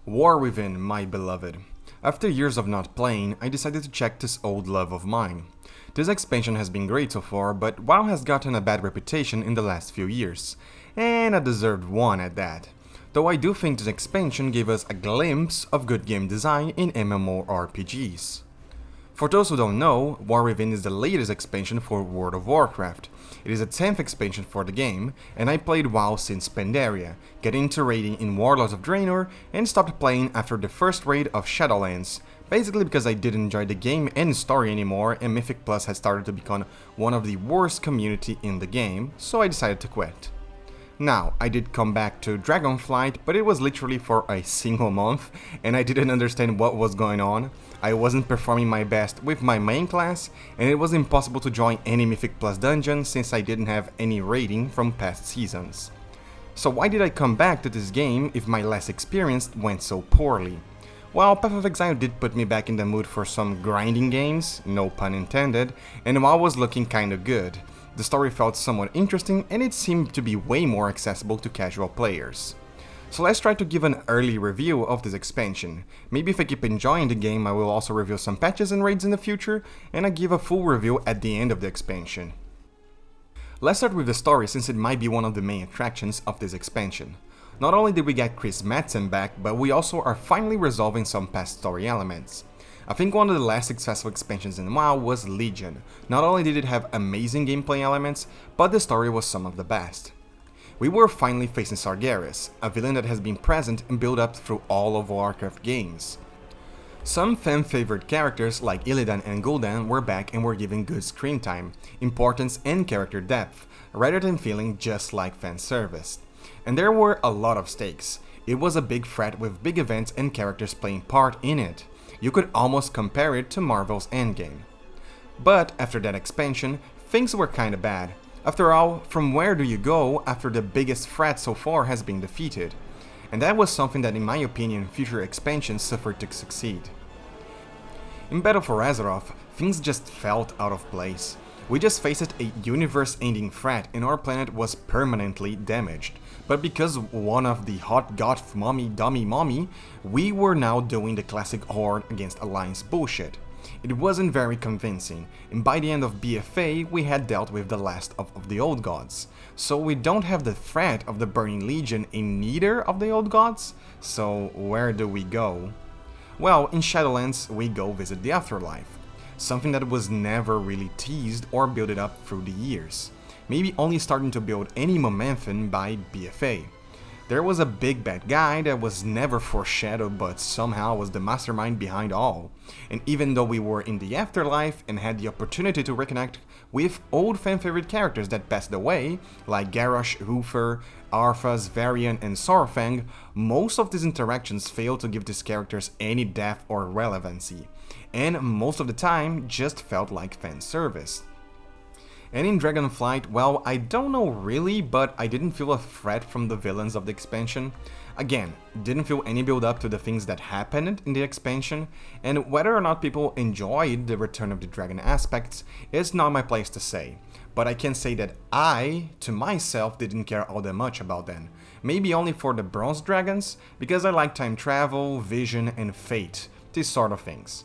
War Within, my beloved. After years of not playing, I decided to check this old love of mine. This expansion has been great so far, but WoW has gotten a bad reputation in the last few years, and a deserved one at that. Though I do think this expansion gave us a glimpse of good game design in MMORPGs. For those who don't know, War Within is the latest expansion for World of Warcraft. It is the 10th expansion for the game, and I played WoW since Pandaria, getting into raiding in Warlords of Draenor, and stopped playing after the first raid of Shadowlands, basically because I didn't enjoy the game and story anymore, and Mythic Plus had started to become one of the worst community in the game, so I decided to quit. Now, I did come back to Dragonflight, but it was literally for a single month, and I didn't understand what was going on. I wasn't performing my best with my main class, and it was impossible to join any Mythic Plus dungeon since I didn't have any rating from past seasons. So why did I come back to this game if my last experience went so poorly? Well, Path of Exile did put me back in the mood for some grinding games, no pun intended, and WoW was looking kinda good. The story felt somewhat interesting and it seemed to be way more accessible to casual players. So let's try to give an early review of this expansion. Maybe if I keep enjoying the game I will also review some patches and raids in the future, and I give a full review at the end of the expansion. Let's start with the story since it might be one of the main attractions of this expansion. Not only did we get Chris Madsen back, but we also are finally resolving some past story elements. I think one of the last successful expansions in WoW was Legion. Not only did it have amazing gameplay elements, but the story was some of the best. We were finally facing Sargeras, a villain that has been present and built up through all of Warcraft games. Some fan-favorite characters like Illidan and Gul'dan were back and were given good screen time, importance and character depth, rather than feeling just like fanservice. And there were a lot of stakes. It was a big threat with big events and characters playing part in it. You could almost compare it to Marvel's Endgame. But after that expansion, things were kinda bad. After all, from where do you go after the biggest threat so far has been defeated? And that was something that in my opinion future expansions suffered to succeed. In Battle for Azeroth, things just felt out of place. We just faced a universe-ending threat and our planet was permanently damaged. But because one of the hot goth mommy dummy mommy, we were now doing the classic Horde against Alliance bullshit. It wasn't very convincing, and by the end of BFA we had dealt with the last of the old gods. So we don't have the threat of the Burning Legion in neither of the old gods, so where do we go? Well, in Shadowlands we go visit the Afterlife, something that was never really teased or built up through the years. Maybe only starting to build any momentum by BFA. There was a big bad guy that was never foreshadowed but somehow was the mastermind behind all. And even though we were in the afterlife and had the opportunity to reconnect with old fan favorite characters that passed away, like Garrosh, Uther, Arthas, Varian and Saurfang, most of these interactions failed to give these characters any depth or relevancy. And most of the time just felt like fan service. And in Dragonflight, well, I don't know really, but I didn't feel a threat from the villains of the expansion. Again, didn't feel any build up to the things that happened in the expansion, and whether or not people enjoyed the Return of the Dragon aspects is not my place to say. But I can say that I, to myself, didn't care all that much about them. Maybe only for the Bronze Dragons, because I like time travel, vision and fate, these sort of things.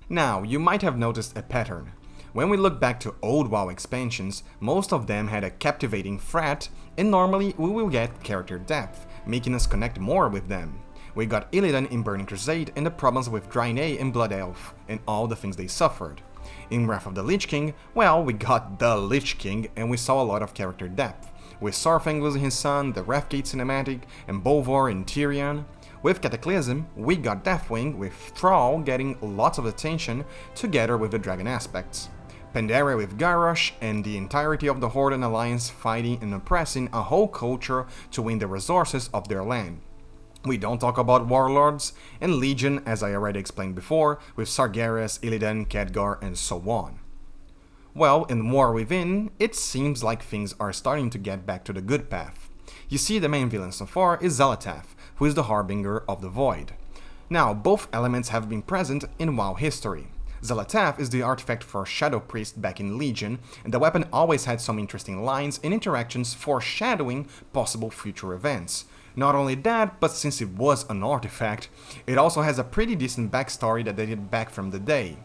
Now, you might have noticed a pattern. When we look back to old WoW expansions, most of them had a captivating threat, and normally we will get character depth, making us connect more with them. We got Illidan in Burning Crusade and the problems with Draenei and Blood Elf, and all the things they suffered. In Wrath of the Lich King, well, we got the Lich King and we saw a lot of character depth, with Saurfang losing his son, the Wrathgate cinematic, and Bolvar and Tyrion. With Cataclysm, we got Deathwing, with Thrall getting lots of attention together with the dragon aspects. Pandaria with Garrosh, and the entirety of the Horde and Alliance fighting and oppressing a whole culture to win the resources of their land. We don't talk about Warlords, and Legion, as I already explained before, with Sargeras, Illidan, Khadgar, and so on. Well, in War Within, it seems like things are starting to get back to the good path. You see, the main villain so far is Xal'atath, who is the Harbinger of the Void. Now, both elements have been present in WoW history. Xal'atath is the artifact for Shadow Priest back in Legion, and the weapon always had some interesting lines and interactions foreshadowing possible future events. Not only that, but since it was an artifact, it also has a pretty decent backstory that dated back from the day.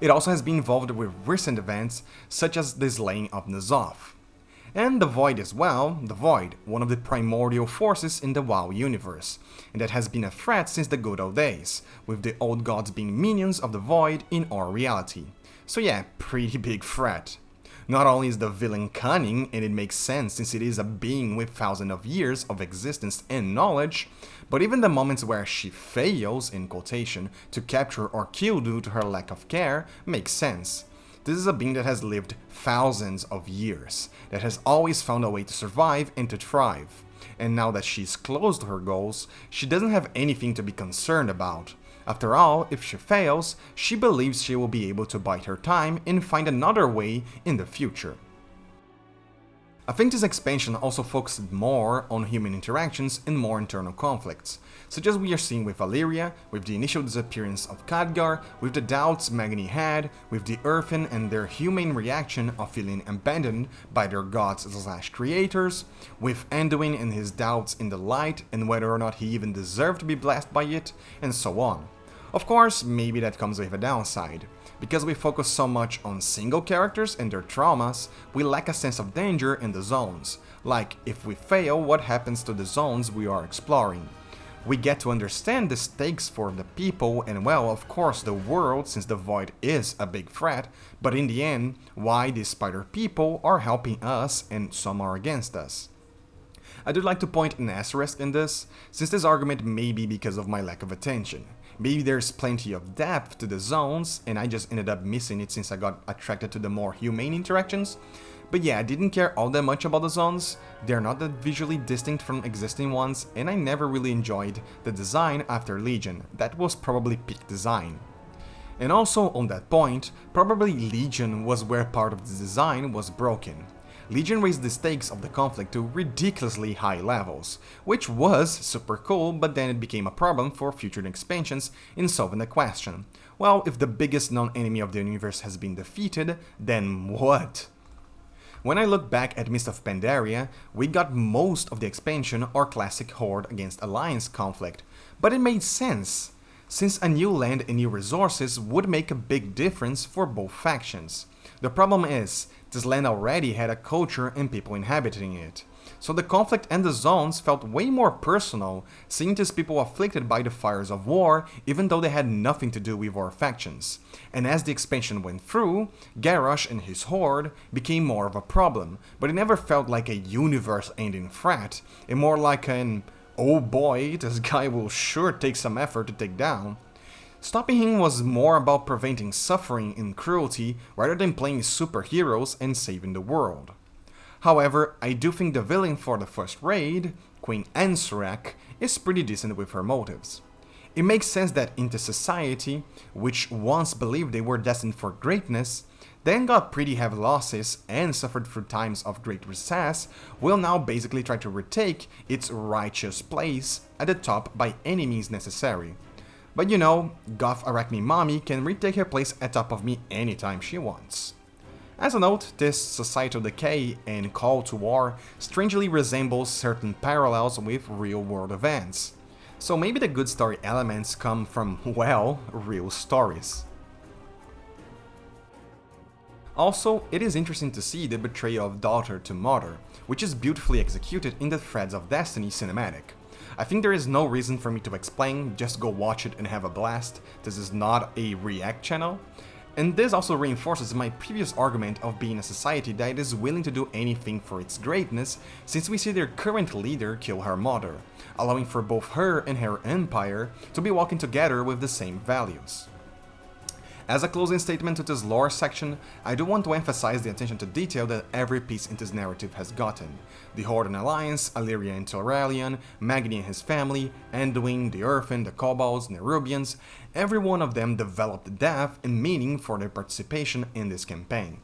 It also has been involved with recent events, such as the slaying of Gazzose. And the Void as well, the Void, one of the primordial forces in the WoW universe, and that has been a threat since the good old days, with the old gods being minions of the Void in our reality. So yeah, pretty big threat. Not only is the villain cunning, and it makes sense since it is a being with thousands of years of existence and knowledge, but even the moments where she fails, in quotation, to capture or kill due to her lack of care makes sense. This is a being that has lived thousands of years, that has always found a way to survive and to thrive. And now that she's close to her goals, she doesn't have anything to be concerned about. After all, if she fails, she believes she will be able to bide her time and find another way in the future. I think this expansion also focused more on human interactions and more internal conflicts, such as we are seeing with Valyria, with the initial disappearance of Khadgar, with the doubts Magni had, with the Earthen and their humane reaction of feeling abandoned by their gods/creators, with Anduin and his doubts in the light and whether or not he even deserved to be blessed by it, and so on. Of course, maybe that comes with a downside. Because we focus so much on single characters and their traumas, we lack a sense of danger in the zones. Like, if we fail, what happens to the zones we are exploring? We get to understand the stakes for the people and, well, of course the world, since the Void is a big threat, but in the end, why these spider people are helping us and some are against us. I do like to point an asterisk in this, since this argument may be because of my lack of attention. Maybe there's plenty of depth to the zones, and I just ended up missing it since I got attracted to the more humane interactions. But yeah, I didn't care all that much about the zones, they're not that visually distinct from existing ones, and I never really enjoyed the design after Legion. That was probably peak design. And also on that point, probably Legion was where part of the design was broken. Legion raised the stakes of the conflict to ridiculously high levels, which was super cool, but then it became a problem for future expansions in solving the question. Well, if the biggest non-enemy of the universe has been defeated, then what? When I look back at Mist of Pandaria, we got most of the expansion or classic Horde against Alliance conflict, but it made sense, since a new land and new resources would make a big difference for both factions. The problem is, this land already had a culture and people inhabiting it, so the conflict and the zones felt way more personal, seeing these people afflicted by the fires of war even though they had nothing to do with our factions. And as the expansion went through, Garrosh and his horde became more of a problem, but it never felt like a universe-ending threat, and more like an, oh boy, this guy will sure take some effort to take down. Stopping him was more about preventing suffering and cruelty rather than playing superheroes and saving the world. However, I do think the villain for the first raid, Queen Ansurak, is pretty decent with her motives. It makes sense that into society, which once believed they were destined for greatness, then got pretty heavy losses and suffered through times of great recess, will now basically try to retake its righteous place at the top by any means necessary. But you know, Goth Arachne Mommy can retake her place at top of me anytime she wants. As a note, this societal decay and call to war strangely resembles certain parallels with real-world events. So maybe the good story elements come from, well, real stories. Also, it is interesting to see the betrayal of daughter to mother, which is beautifully executed in the Threads of Destiny cinematic. I think there is no reason for me to explain, just go watch it and have a blast. This is not a react channel. And this also reinforces my previous argument of being a society that is willing to do anything for its greatness, since we see their current leader kill her mother, allowing for both her and her empire to be walking together with the same values. As a closing statement to this lore section, I do want to emphasize the attention to detail that every piece in this narrative has gotten. The Horde and Alliance, Illyria and Taurelion, Magni and his family, Anduin, the Earthen, the Kobolds, Nerubians, every one of them developed depth and meaning for their participation in this campaign.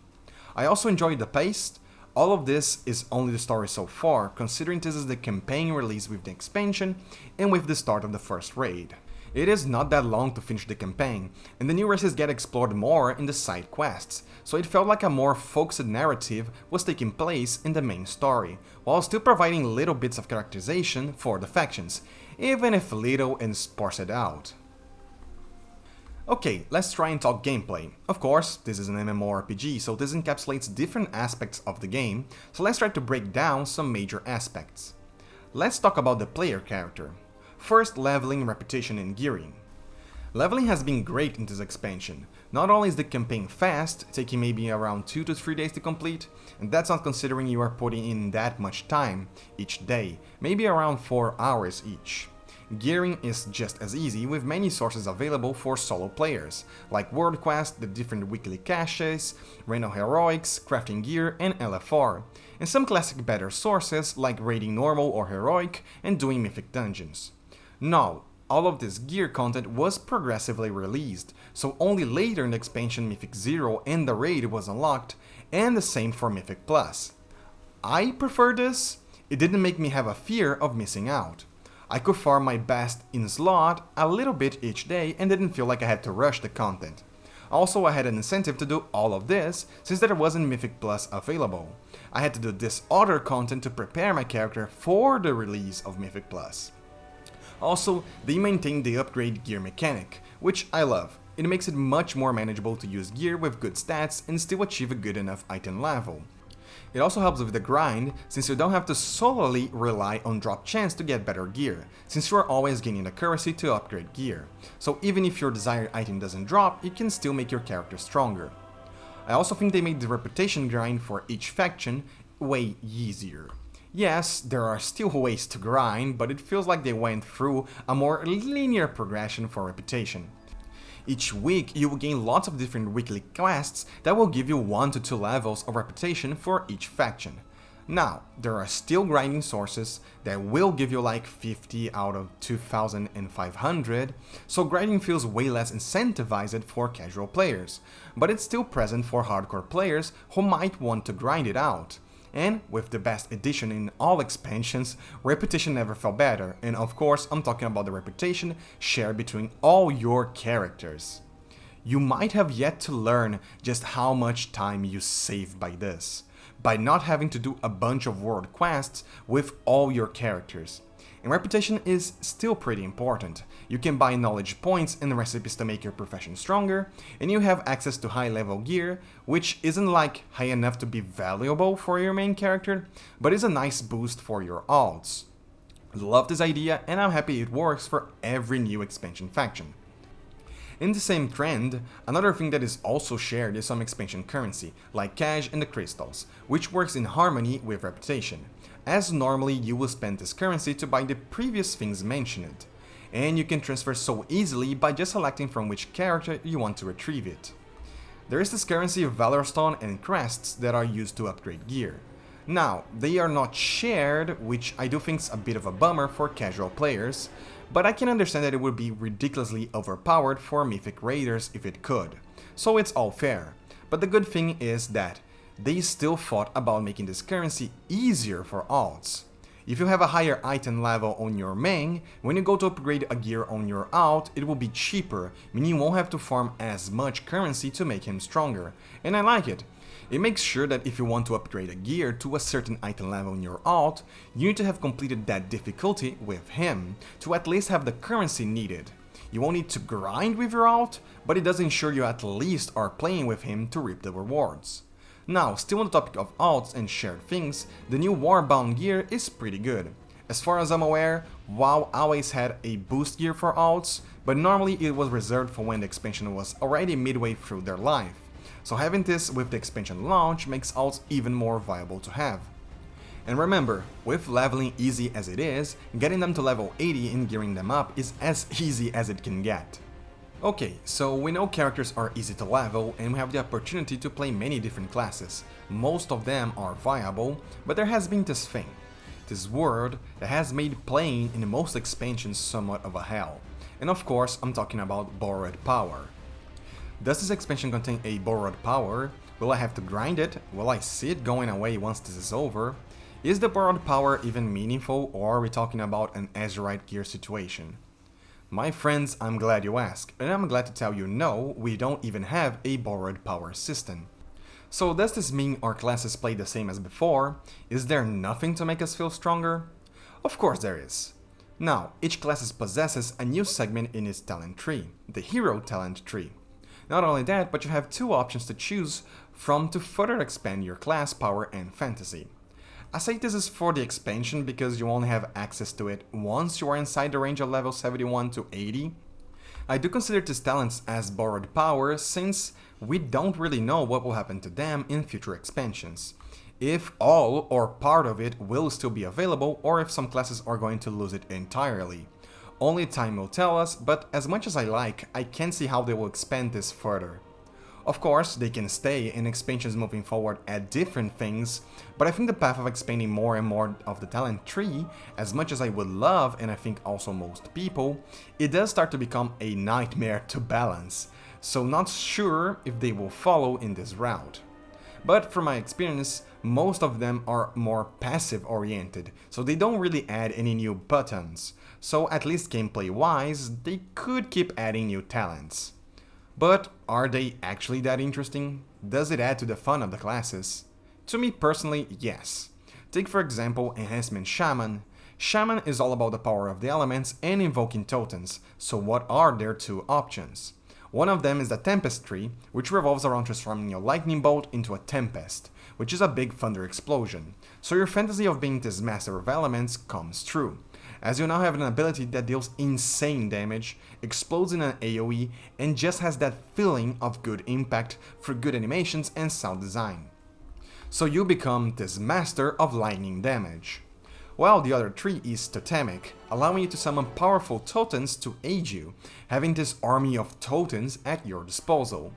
I also enjoyed the pace. All of this is only the story so far, considering this is the campaign released with the expansion and with the start of the first raid. It is not that long to finish the campaign, and the new races get explored more in the side quests, so it felt like a more focused narrative was taking place in the main story, while still providing little bits of characterization for the factions, even if little and sparsed out. Okay, let's try and talk gameplay. Of course, this is an MMORPG, so this encapsulates different aspects of the game, so let's try to break down some major aspects. Let's talk about the player character. First, leveling, reputation, and gearing. Leveling has been great in this expansion. Not only is the campaign fast, taking maybe around 2 to 3 days to complete, and that's not considering you are putting in that much time each day, maybe around 4 hours each. Gearing is just as easy, with many sources available for solo players, like World Quest, the different weekly caches, Random Heroics, Crafting Gear, and LFR, and some classic better sources like raiding normal or heroic and doing mythic dungeons. Now, all of this gear content was progressively released, so only later in the expansion Mythic 0 and the raid was unlocked, and the same for Mythic Plus. I prefer this. It didn't make me have a fear of missing out. I could farm my best in slot a little bit each day and didn't feel like I had to rush the content. Also, I had an incentive to do all of this since there wasn't Mythic Plus available. I had to do this other content to prepare my character for the release of Mythic Plus. Also, they maintain the upgrade gear mechanic, which I love. It makes it much more manageable to use gear with good stats and still achieve a good enough item level. It also helps with the grind, since you don't have to solely rely on drop chance to get better gear, since you are always gaining the currency to upgrade gear. So even if your desired item doesn't drop, it can still make your character stronger. I also think they made the reputation grind for each faction way easier. Yes, there are still ways to grind, but it feels like they went through a more linear progression for reputation. Each week, you will gain lots of different weekly quests that will give you 1 to 2 levels of reputation for each faction. Now, there are still grinding sources that will give you like 50 out of 2,500, so grinding feels way less incentivized for casual players, but it's still present for hardcore players who might want to grind it out. And with the best edition in all expansions, reputation never felt better, and of course I'm talking about the reputation shared between all your characters. You might have yet to learn just how much time you save by this, by not having to do a bunch of world quests with all your characters. And reputation is still pretty important. You can buy knowledge points and recipes to make your profession stronger, and you have access to high level gear, which isn't like high enough to be valuable for your main character, but is a nice boost for your alts. Love this idea, and I'm happy it works for every new expansion faction. In the same trend, another thing that is also shared is some expansion currency, like cash and the crystals, which works in harmony with reputation, as normally you will spend this currency to buy the previous things mentioned, and you can transfer so easily by just selecting from which character you want to retrieve it. There is this currency of Valor Stone and crests that are used to upgrade gear. Now, they are not shared, which I do think is a bit of a bummer for casual players, but I can understand that it would be ridiculously overpowered for mythic raiders if it could, so it's all fair. But the good thing is that they still thought about making this currency easier for alts. If you have a higher item level on your main, when you go to upgrade a gear on your alt, it will be cheaper, meaning you won't have to farm as much currency to make him stronger, and I like it. It makes sure that if you want to upgrade a gear to a certain item level in your alt, you need to have completed that difficulty with him, to at least have the currency needed. You won't need to grind with your alt, but it does ensure you at least are playing with him to reap the rewards. Now, still on the topic of alts and shared things, the new Warbound Gear is pretty good. As far as I'm aware, WoW always had a boost gear for alts, but normally it was reserved for when the expansion was already midway through their life. So having this with the expansion launch makes alts even more viable to have. And remember, with leveling easy as it is, getting them to level 80 and gearing them up is as easy as it can get. Okay, so we know characters are easy to level and we have the opportunity to play many different classes. Most of them are viable, but there has been this thing, this word that has made playing in most expansions somewhat of a hell. And of course, I'm talking about borrowed power. Does this expansion contain a borrowed power? Will I have to grind it? Will I see it going away once this is over? Is the borrowed power even meaningful, or are we talking about an Azurite gear situation? My friends, I'm glad you asked, and I'm glad to tell you no, we don't even have a borrowed power system. So does this mean our classes play the same as before? Is there nothing to make us feel stronger? Of course there is. Now, each class possesses a new segment in its talent tree, the hero talent tree. Not only that, but you have two options to choose from to further expand your class power and fantasy. I say this is for the expansion because you only have access to it once you are inside the range of level 71 to 80. I do consider these talents as borrowed power since we don't really know what will happen to them in future expansions. If all or part of it will still be available or if some classes are going to lose it entirely. Only time will tell us, but as much as I like, I can't see how they will expand this further. Of course, they can stay in expansions moving forward at different things, but I think the path of expanding more and more of the talent tree, as much as I would love, and I think also most people, it does start to become a nightmare to balance, so not sure if they will follow in this route. But from my experience, most of them are more passive oriented, so they don't really add any new buttons, so at least gameplay wise, they could keep adding new talents. But are they actually that interesting? Does it add to the fun of the classes? To me personally, yes. Take for example Enhancement Shaman. Shaman is all about the power of the elements and invoking totems, so what are their two options? One of them is the Tempest tree, which revolves around transforming your lightning bolt into a tempest, which is a big thunder explosion, so your fantasy of being this master of elements comes true, as you now have an ability that deals insane damage, explodes in an AoE, and just has that feeling of good impact through good animations and sound design. So you become this master of lightning damage. While the other tree is totemic, allowing you to summon powerful totems to aid you, having this army of totems at your disposal.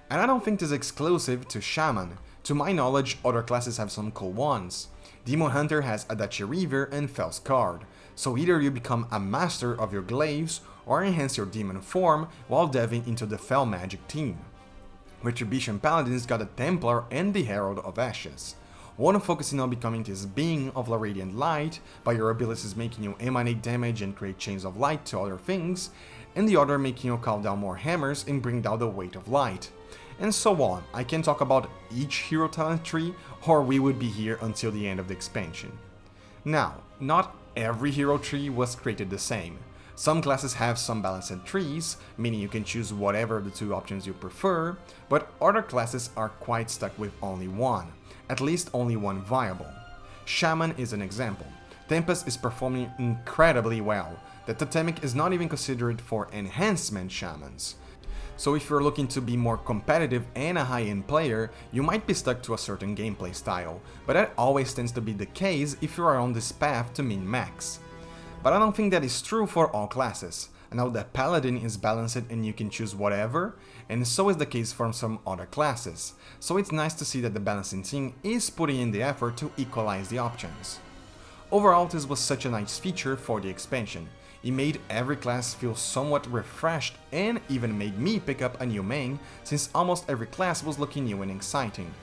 And I don't think this is exclusive to Shaman. To my knowledge, other classes have some cool ones. Demon Hunter has Adachi Reaver and Felskard, so either you become a master of your glaives or enhance your demon form while delving into the Fel magic team. Retribution Paladins got a Templar and the Herald of Ashes. One focusing on becoming this being of the radiant light by your abilities making you emanate damage and create chains of light to other things, and the other making you call down more hammers and bring down the weight of light. And so on. I can talk about each hero talent tree, or we would be here until the end of the expansion. Now, not every hero tree was created the same. Some classes have some balanced trees, meaning you can choose whatever of the two options you prefer, but other classes are quite stuck with only one, at least only one viable. Shaman is an example. Tempest is performing incredibly well. The totemic is not even considered for enhancement shamans. So if you're looking to be more competitive and a high-end player, you might be stuck to a certain gameplay style, but that always tends to be the case if you are on this path to min-max. But I don't think that is true for all classes. I know that Paladin is balanced and you can choose whatever, and so is the case for some other classes, so it's nice to see that the balancing team is putting in the effort to equalize the options. Overall, this was such a nice feature for the expansion. It made every class feel somewhat refreshed and even made me pick up a new main, since almost every class was looking new and exciting.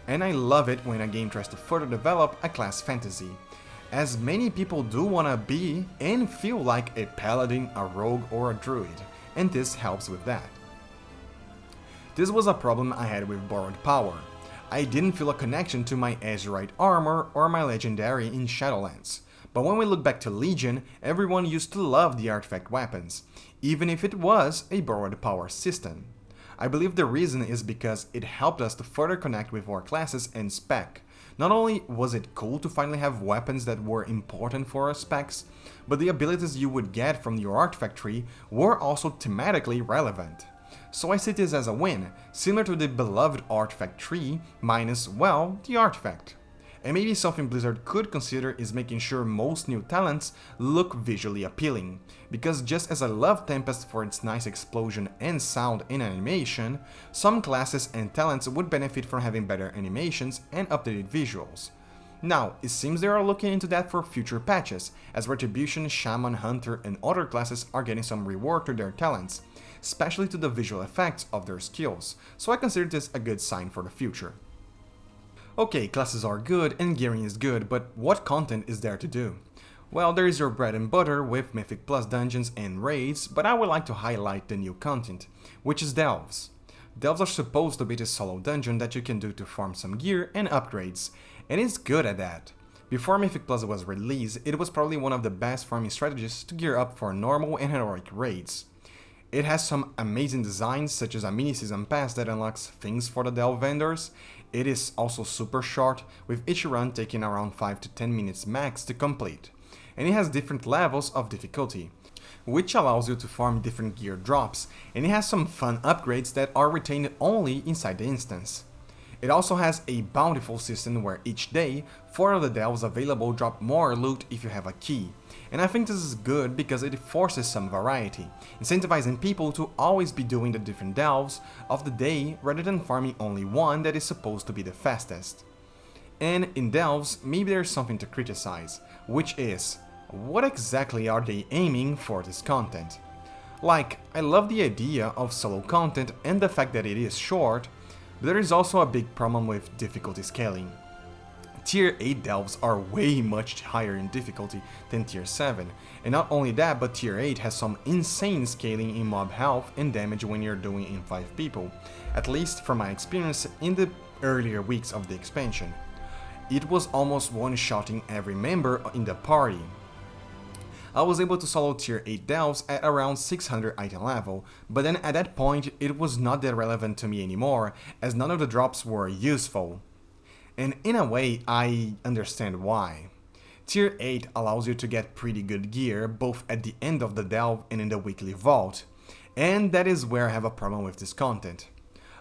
And I love it when a game tries to further develop a class fantasy, as many people do wanna be and feel like a paladin, a rogue or a druid, and this helps with that. This was a problem I had with borrowed power. I didn't feel a connection to my Azurite armor or my legendary in Shadowlands. But when we look back to Legion, everyone used to love the artifact weapons, even if it was a borrowed power system. I believe the reason is because it helped us to further connect with our classes and spec. Not only was it cool to finally have weapons that were important for our specs, but the abilities you would get from your artifact tree were also thematically relevant. So I see this as a win, similar to the beloved artifact tree minus, well, the artifact. And maybe something Blizzard could consider is making sure most new talents look visually appealing, because just as I love Tempest for its nice explosion and sound and animation, some classes and talents would benefit from having better animations and updated visuals. Now, it seems they are looking into that for future patches, as Retribution, Shaman, Hunter and other classes are getting some reward to their talents, especially to the visual effects of their skills, so I consider this a good sign for the future. Okay, classes are good and gearing is good, but what content is there to do? Well, there is your bread and butter with Mythic Plus dungeons and raids, but I would like to highlight the new content, which is Delves. Delves are supposed to be the solo dungeon that you can do to farm some gear and upgrades, and it's good at that. Before Mythic Plus was released, it was probably one of the best farming strategies to gear up for normal and heroic raids. It has some amazing designs, such as a mini season pass that unlocks things for the Delve vendors. It is also super short, with each run taking around 5 to 10 minutes max to complete. And it has different levels of difficulty, which allows you to farm different gear drops, and it has some fun upgrades that are retained only inside the instance. It also has a bountiful system where each day, 4 of the delves available drop more loot if you have a key, and I think this is good because it forces some variety, incentivizing people to always be doing the different delves of the day rather than farming only one that is supposed to be the fastest. And in delves, maybe there's something to criticize, which is, what exactly are they aiming for this content? Like, I love the idea of solo content and the fact that it is short, but there is also a big problem with difficulty scaling. Tier 8 delves are way much higher in difficulty than Tier 7, and not only that, but Tier 8 has some insane scaling in mob health and damage when you're doing in 5 people, at least from my experience in the earlier weeks of the expansion. It was almost one-shotting every member in the party. I was able to solo tier 8 delves at around 600 item level, but then at that point it was not that relevant to me anymore, as none of the drops were useful. And in a way, I understand why. Tier 8 allows you to get pretty good gear both at the end of the delve and in the weekly vault, and that is where I have a problem with this content.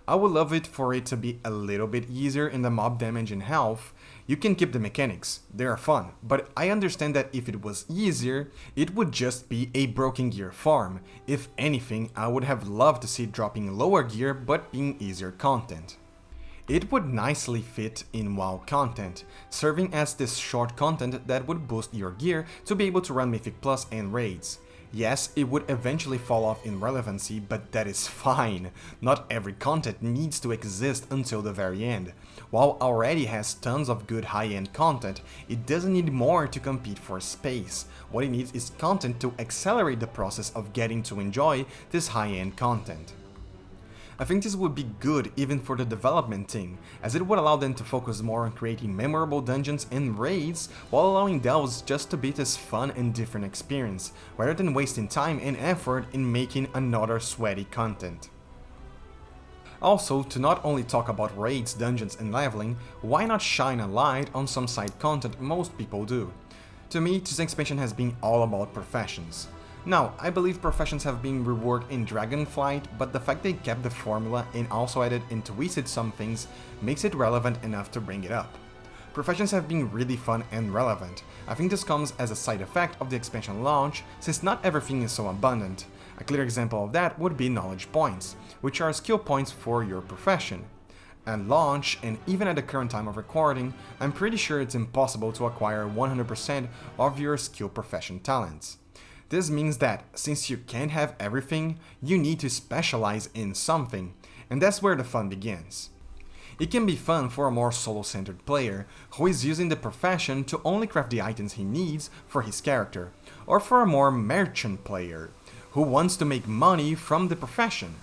I would love it for it to be a little bit easier in the mob damage and health. You can keep the mechanics, they are fun, but I understand that if it was easier, it would just be a broken gear farm. If anything, I would have loved to see it dropping lower gear but being easier content. It would nicely fit in WoW content, serving as this short content that would boost your gear to be able to run Mythic Plus and raids. Yes, it would eventually fall off in relevancy, but that is fine. Not every content needs to exist until the very end. WoW already has tons of good high-end content, it doesn't need more to compete for space. What it needs is content to accelerate the process of getting to enjoy this high-end content. I think this would be good even for the development team, as it would allow them to focus more on creating memorable dungeons and raids, while allowing delves just to be this fun and different experience, rather than wasting time and effort in making another sweaty content. Also, to not only talk about raids, dungeons and leveling, why not shine a light on some side content most people do? To me, this expansion has been all about professions. Now, I believe professions have been reworked in Dragonflight, but the fact they kept the formula and also added and twisted some things makes it relevant enough to bring it up. Professions have been really fun and relevant. I think this comes as a side effect of the expansion launch, since not everything is so abundant. A clear example of that would be knowledge points, which are skill points for your profession. At launch, and even at the current time of recording, I'm pretty sure it's impossible to acquire 100% of your skill profession talents. This means that, since you can't have everything, you need to specialize in something, and that's where the fun begins. It can be fun for a more solo-centered player, who is using the profession to only craft the items he needs for his character, or for a more merchant player, who wants to make money from the profession.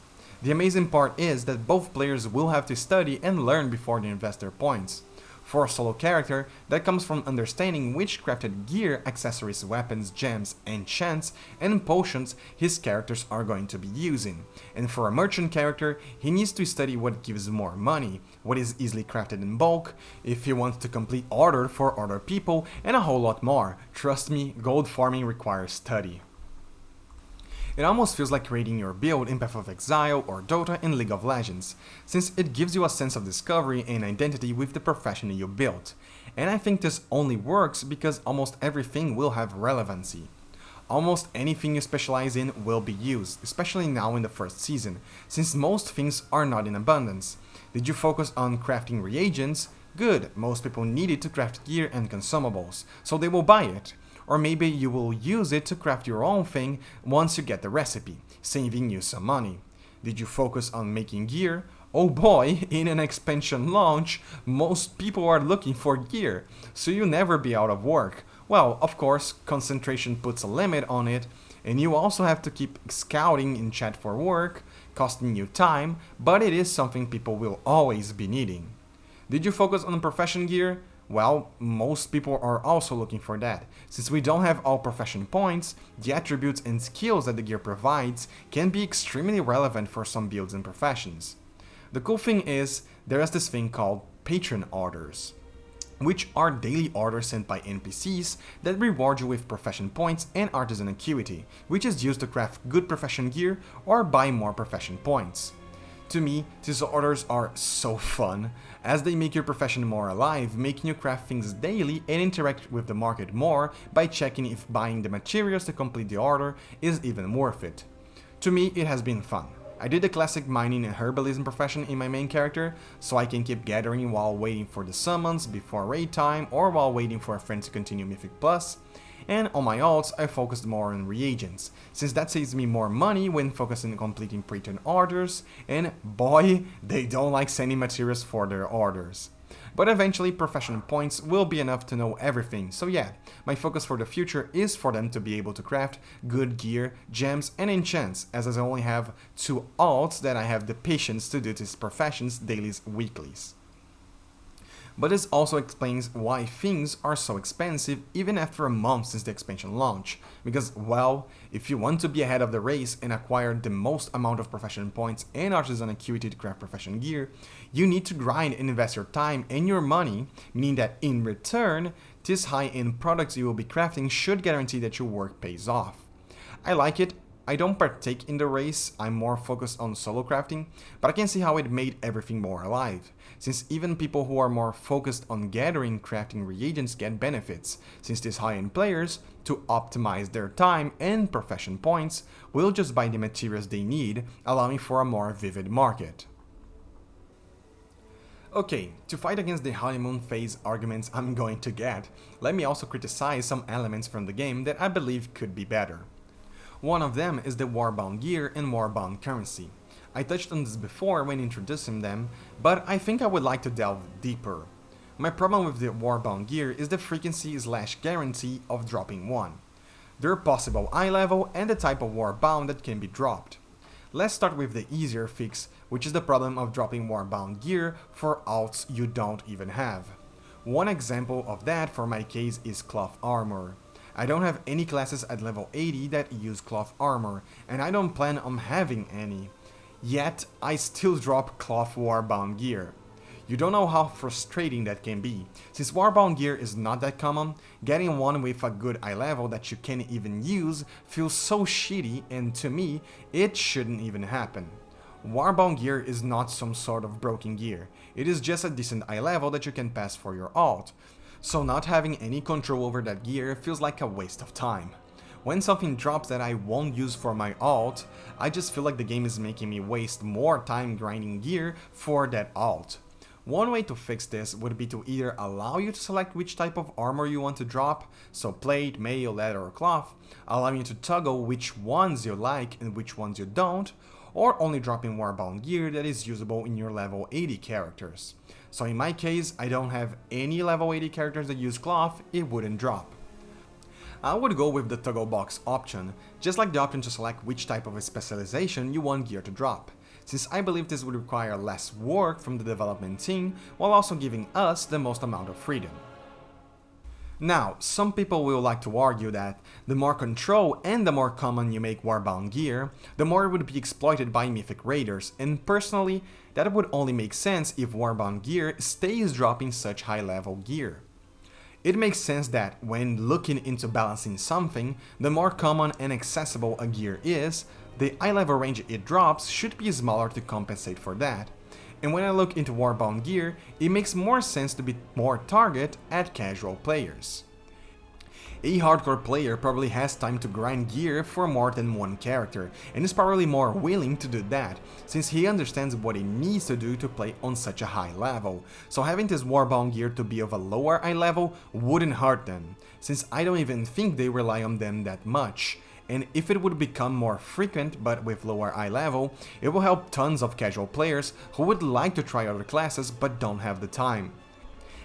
The amazing part is that both players will have to study and learn before they invest their points. For a solo character, that comes from understanding which crafted gear, accessories, weapons, gems, enchants, and potions his characters are going to be using. And for a merchant character, he needs to study what gives more money, what is easily crafted in bulk, if he wants to complete order for other people, and a whole lot more. Trust me, gold farming requires study. It almost feels like creating your build in Path of Exile or Dota in League of Legends, since it gives you a sense of discovery and identity with the profession you built. And I think this only works because almost everything will have relevancy. Almost anything you specialize in will be used, especially now in the first season, since most things are not in abundance. Did you focus on crafting reagents? Good, most people need it to craft gear and consumables, so they will buy it. Or maybe you will use it to craft your own thing once you get the recipe, saving you some money. Did you focus on making gear? Oh boy, in an expansion launch, most people are looking for gear, so you'll never be out of work. Well, of course, concentration puts a limit on it, and you also have to keep scouting in chat for work, costing you time, but it is something people will always be needing. Did you focus on profession gear? Well, most people are also looking for that. Since we don't have all profession points, the attributes and skills that the gear provides can be extremely relevant for some builds and professions. The cool thing is, there is this thing called patron orders, which are daily orders sent by NPCs that reward you with profession points and artisan acuity, which is used to craft good profession gear or buy more profession points. To me, these orders are so fun, as they make your profession more alive, making you craft things daily and interact with the market more by checking if buying the materials to complete the order is even worth it. To me, it has been fun. I did the classic mining and herbalism profession in my main character, so I can keep gathering while waiting for the summons before raid time or while waiting for a friend to continue Mythic Plus. And on my alts, I focused more on reagents, since that saves me more money when focusing on completing pre-turn orders, and boy, they don't like sending materials for their orders. But eventually, profession points will be enough to know everything, so yeah, my focus for the future is for them to be able to craft good gear, gems, and enchants, as I only have 2 alts that I have the patience to do these professions dailies, weeklies. But this also explains why things are so expensive even after a month since the expansion launch, because, well, if you want to be ahead of the race and acquire the most amount of profession points and artisan acuity to craft profession gear, you need to grind and invest your time and your money, meaning that in return, these high-end products you will be crafting should guarantee that your work pays off. I like it. I don't partake in the race, I'm more focused on solo crafting, but I can see how it made everything more alive, since even people who are more focused on gathering crafting reagents get benefits, since these high-end players, to optimize their time and profession points, will just buy the materials they need, allowing for a more vivid market. Okay, to fight against the honeymoon phase arguments I'm going to get, let me also criticize some elements from the game that I believe could be better. One of them is the Warbound Gear and Warbound currency. I touched on this before when introducing them, but I think I would like to delve deeper. My problem with the Warbound Gear is the frequency/guarantee of dropping one, their possible eye level, and the type of Warbound that can be dropped. Let's start with the easier fix, which is the problem of dropping Warbound Gear for alts you don't even have. One example of that for my case is Cloth Armor. I don't have any classes at level 80 that use Cloth Armor, and I don't plan on having any. Yet, I still drop Cloth Warbound Gear. You don't know how frustrating that can be. Since Warbound Gear is not that common, getting one with a good eye level that you can't even use feels so shitty, and to me, it shouldn't even happen. Warbound Gear is not some sort of broken gear, it is just a decent eye level that you can pass for your alt. So not having any control over that gear feels like a waste of time. When something drops that I won't use for my alt, I just feel like the game is making me waste more time grinding gear for that alt. One way to fix this would be to either allow you to select which type of armor you want to drop, so plate, mail, leather or cloth, allowing you to toggle which ones you like and which ones you don't, or only dropping Warbound Gear that is usable in your level 80 characters. So in my case, I don't have any level 80 characters that use cloth, it wouldn't drop. I would go with the toggle box option, just like the option to select which type of specialization you want gear to drop, since I believe this would require less work from the development team while also giving us the most amount of freedom. Now, some people will like to argue that the more control and the more common you make Warbound Gear, the more it would be exploited by Mythic Raiders, and personally, that would only make sense if Warbound Gear stays dropping such high level gear. It makes sense that when looking into balancing something, the more common and accessible a gear is, the eye level range it drops should be smaller to compensate for that. And when I look into Warbound Gear, it makes more sense to be more target at casual players. A hardcore player probably has time to grind gear for more than one character, and is probably more willing to do that, since he understands what he needs to do to play on such a high level, so having this Warbound Gear to be of a lower eye level wouldn't hurt them, since I don't even think they rely on them that much. And if it would become more frequent but with lower eye level, it will help tons of casual players who would like to try other classes but don't have the time.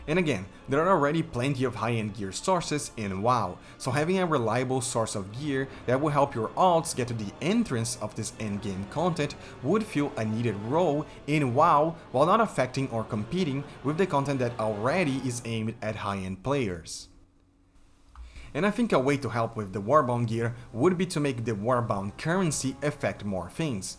And again, there are already plenty of high-end gear sources in WoW, so having a reliable source of gear that will help your alts get to the entrance of this endgame content would fill a needed role in WoW while not affecting or competing with the content that already is aimed at high-end players. And I think a way to help with the Warbound Gear would be to make the Warbound currency affect more things.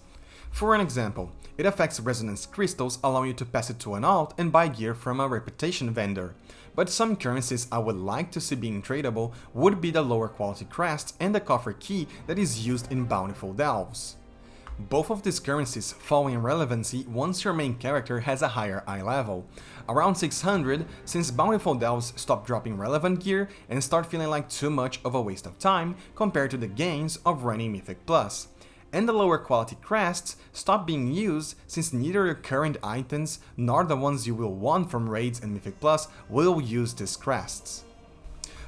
For an example, it affects resonance crystals, allowing you to pass it to an alt and buy gear from a reputation vendor. But some currencies I would like to see being tradable would be the lower quality crests and the coffer key that is used in Bountiful Delves. Both of these currencies fall in relevancy once your main character has a higher eye level, around 600, since Bountiful Delves stop dropping relevant gear and start feeling like too much of a waste of time compared to the gains of running Mythic Plus. And the lower quality crests stop being used since neither your current items nor the ones you will want from raids and Mythic Plus will use these crests.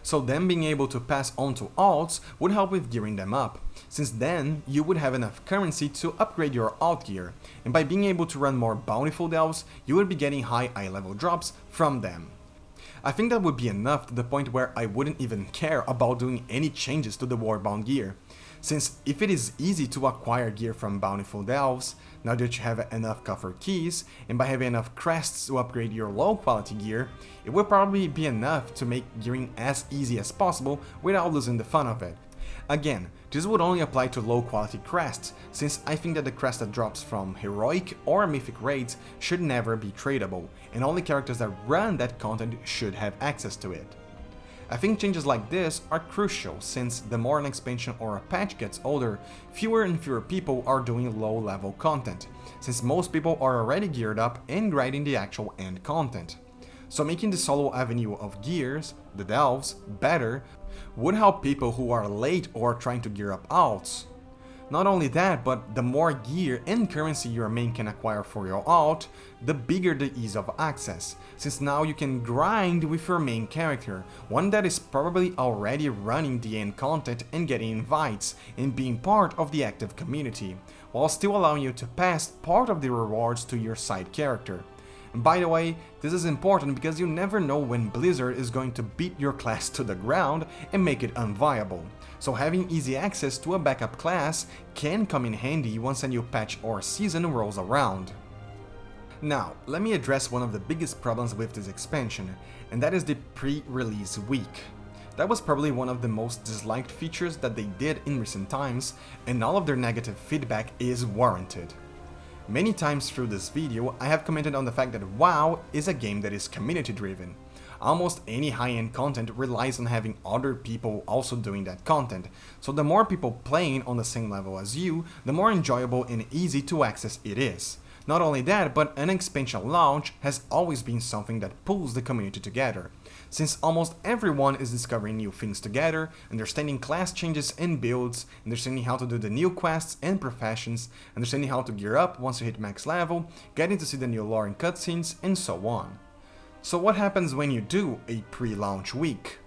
So them being able to pass on to alts would help with gearing them up, since then you would have enough currency to upgrade your alt gear, and by being able to run more Bountiful Delves, you would be getting high eye level drops from them. I think that would be enough to the point where I wouldn't even care about doing any changes to the Warbound Gear, since if it is easy to acquire gear from Bountiful Delves, now that you have enough coffer keys, and by having enough crests to upgrade your low quality gear, it will probably be enough to make gearing as easy as possible without losing the fun of it. Again, this would only apply to low quality crests, since I think that the crest that drops from heroic or mythic raids should never be tradable, and only characters that run that content should have access to it. I think changes like this are crucial, since the more an expansion or a patch gets older, fewer and fewer people are doing low level content, since most people are already geared up and grinding the actual end content. So making the solo avenue of gears, the delves, better would help people who are late or trying to gear up alts. Not only that, but the more gear and currency your main can acquire for your alt, the bigger the ease of access, since now you can grind with your main character, one that is probably already running the end content and getting invites and being part of the active community, while still allowing you to pass part of the rewards to your side character. And by the way, this is important because you never know when Blizzard is going to beat your class to the ground and make it unviable, so having easy access to a backup class can come in handy once a new patch or season rolls around. Now, let me address one of the biggest problems with this expansion, and that is the pre-release week. That was probably one of the most disliked features that they did in recent times, and all of their negative feedback is warranted. Many times through this video, I have commented on the fact that WoW is a game that is community driven. Almost any high-end content relies on having other people also doing that content, so the more people playing on the same level as you, the more enjoyable and easy to access it is. Not only that, but an expansion launch has always been something that pulls the community together, since almost everyone is discovering new things together, understanding class changes and builds, understanding how to do the new quests and professions, understanding how to gear up once you hit max level, getting to see the new lore and cutscenes, and so on. So what happens when you do a pre-launch week?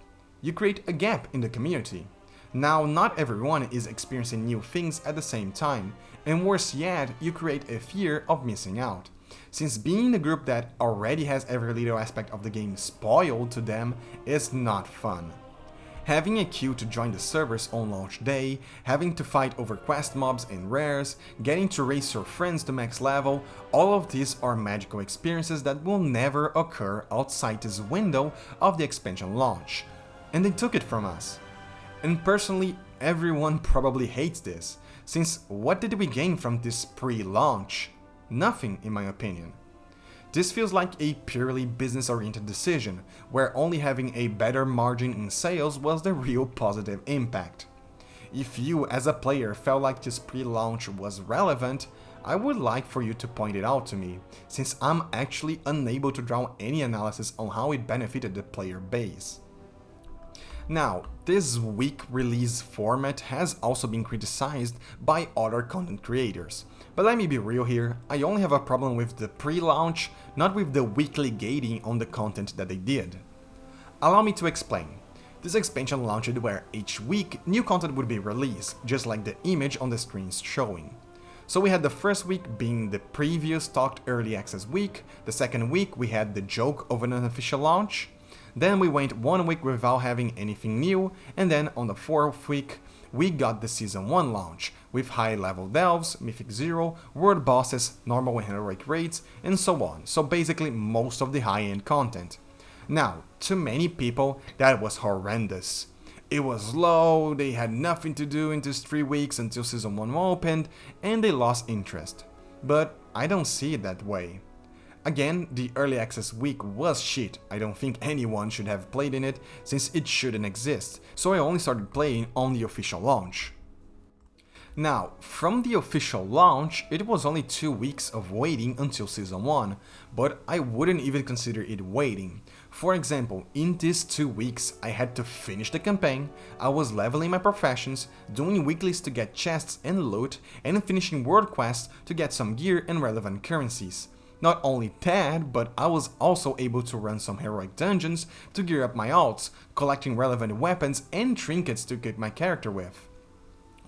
You create a gap in the community. Now, not everyone is experiencing new things at the same time, and worse yet, you create a fear of missing out, since being in a group that already has every little aspect of the game spoiled to them is not fun. Having a queue to join the servers on launch day, having to fight over quest mobs and rares, getting to race your friends to max level, all of these are magical experiences that will never occur outside this window of the expansion launch. And they took it from us. And personally, everyone probably hates this, since what did we gain from this pre-launch? Nothing, in my opinion. This feels like a purely business-oriented decision, where only having a better margin in sales was the real positive impact. If you, as a player, felt like this pre-launch was relevant, I would like for you to point it out to me, since I'm actually unable to draw any analysis on how it benefited the player base. Now, this week release format has also been criticized by other content creators, but let me be real here, I only have a problem with the pre-launch, not with the weekly gating on the content that they did. Allow me to explain. This expansion launched where each week new content would be released, just like the image on the screen is showing. So we had the first week being the previous talked early access week, the second week we had the joke of an unofficial launch, then we went 1 week without having anything new, and then on the fourth week we got the Season 1 launch, with high level delves, Mythic 0, world bosses, normal and heroic raids, and so on, so basically most of the high-end content. Now, to many people that was horrendous. It was low, they had nothing to do in these 3 weeks until Season 1 opened, and they lost interest. But I don't see it that way. Again, the early access week was shit, I don't think anyone should have played in it since it shouldn't exist, so I only started playing on the official launch. Now, from the official launch, it was only 2 weeks of waiting until Season 1, but I wouldn't even consider it waiting. For example, in these 2 weeks I had to finish the campaign, I was leveling my professions, doing weeklies to get chests and loot, and finishing world quests to get some gear and relevant currencies. Not only that, but I was also able to run some heroic dungeons to gear up my alts, collecting relevant weapons and trinkets to equip my character with.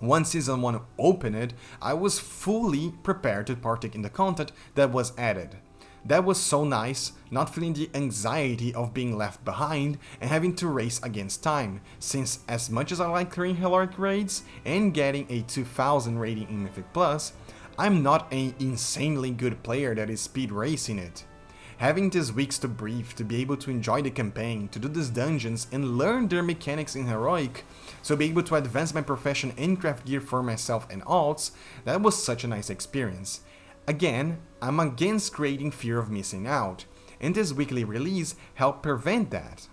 Once Season 1 opened, I was fully prepared to partake in the content that was added. That was so nice, not feeling the anxiety of being left behind and having to race against time, since as much as I like clearing heroic raids and getting a 2000 rating in Mythic Plus, I'm not an insanely good player that is speed racing it. Having these weeks to breathe, to be able to enjoy the campaign, to do these dungeons and learn their mechanics in heroic, so be able to advance my profession and craft gear for myself and alts, that was such a nice experience. Again, I'm against creating fear of missing out, and this weekly release helped prevent that.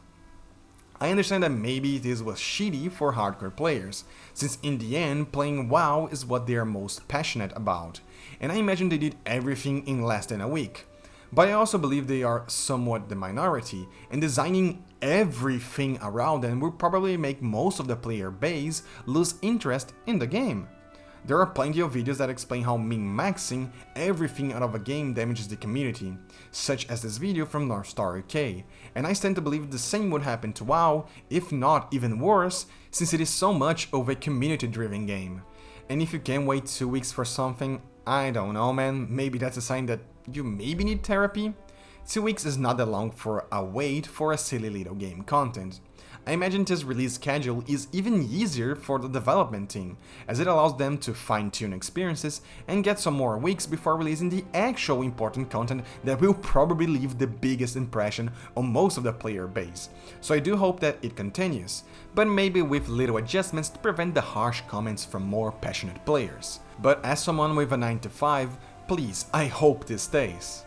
I understand that maybe this was shitty for hardcore players, since in the end playing WoW is what they are most passionate about, and I imagine they did everything in less than a week. But I also believe they are somewhat the minority, and designing everything around them will probably make most of the player base lose interest in the game. There are plenty of videos that explain how min-maxing everything out of a game damages the community, such as this video from North Star UK, and I stand to believe the same would happen to WoW, if not even worse, since it is so much of a community-driven game. And if you can wait 2 weeks for something, I don't know man, maybe that's a sign that you maybe need therapy? 2 weeks is not that long for a wait for a silly little game content. I imagine this release schedule is even easier for the development team, as it allows them to fine-tune experiences and get some more weeks before releasing the actual important content that will probably leave the biggest impression on most of the player base. So I do hope that it continues, but maybe with little adjustments to prevent the harsh comments from more passionate players. But as someone with a 9 to 5, please, I hope this stays.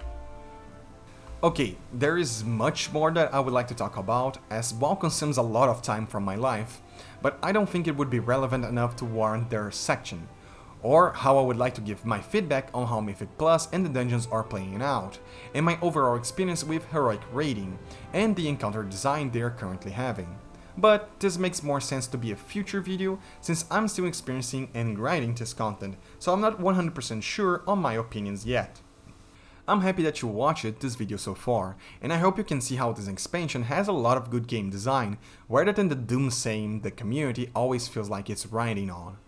Okay, there is much more that I would like to talk about, as WoW consumes a lot of time from my life, but I don't think it would be relevant enough to warrant their section, or how I would like to give my feedback on how Mythic Plus and the dungeons are playing out, and my overall experience with heroic raiding, and the encounter design they are currently having. But this makes more sense to be a future video, since I'm still experiencing and grinding this content, so I'm not 100% sure on my opinions yet. I'm happy that you watched this video so far, and I hope you can see how this expansion has a lot of good game design, rather than the doomsaying the community always feels like it's riding on.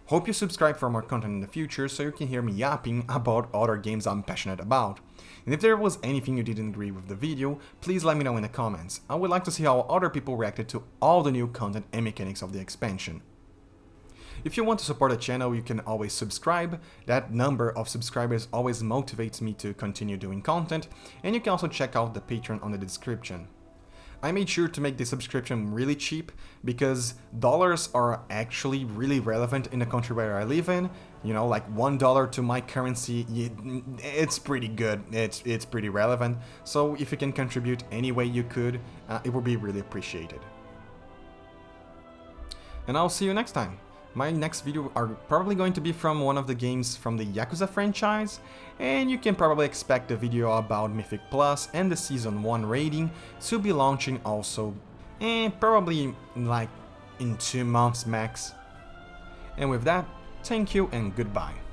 Hope you subscribe for more content in the future so you can hear me yapping about other games I'm passionate about. And if there was anything you didn't agree with the video, please let me know in the comments. I would like to see how other people reacted to all the new content and mechanics of the expansion. If you want to support the channel, you can always subscribe. That number of subscribers always motivates me to continue doing content, and you can also check out the Patreon on the description. I made sure to make the subscription really cheap because dollars are actually really relevant in the country where I live in. You know, like $1 to my currency, it's pretty good, it's pretty relevant. So if you can contribute any way you could, it would be really appreciated. And I'll see you next time. My next video are probably going to be from one of the games from the Yakuza franchise, and you can probably expect a video about Mythic Plus and the Season 1 rating to be launching also, and probably like in 2 months max. And with that, thank you and goodbye.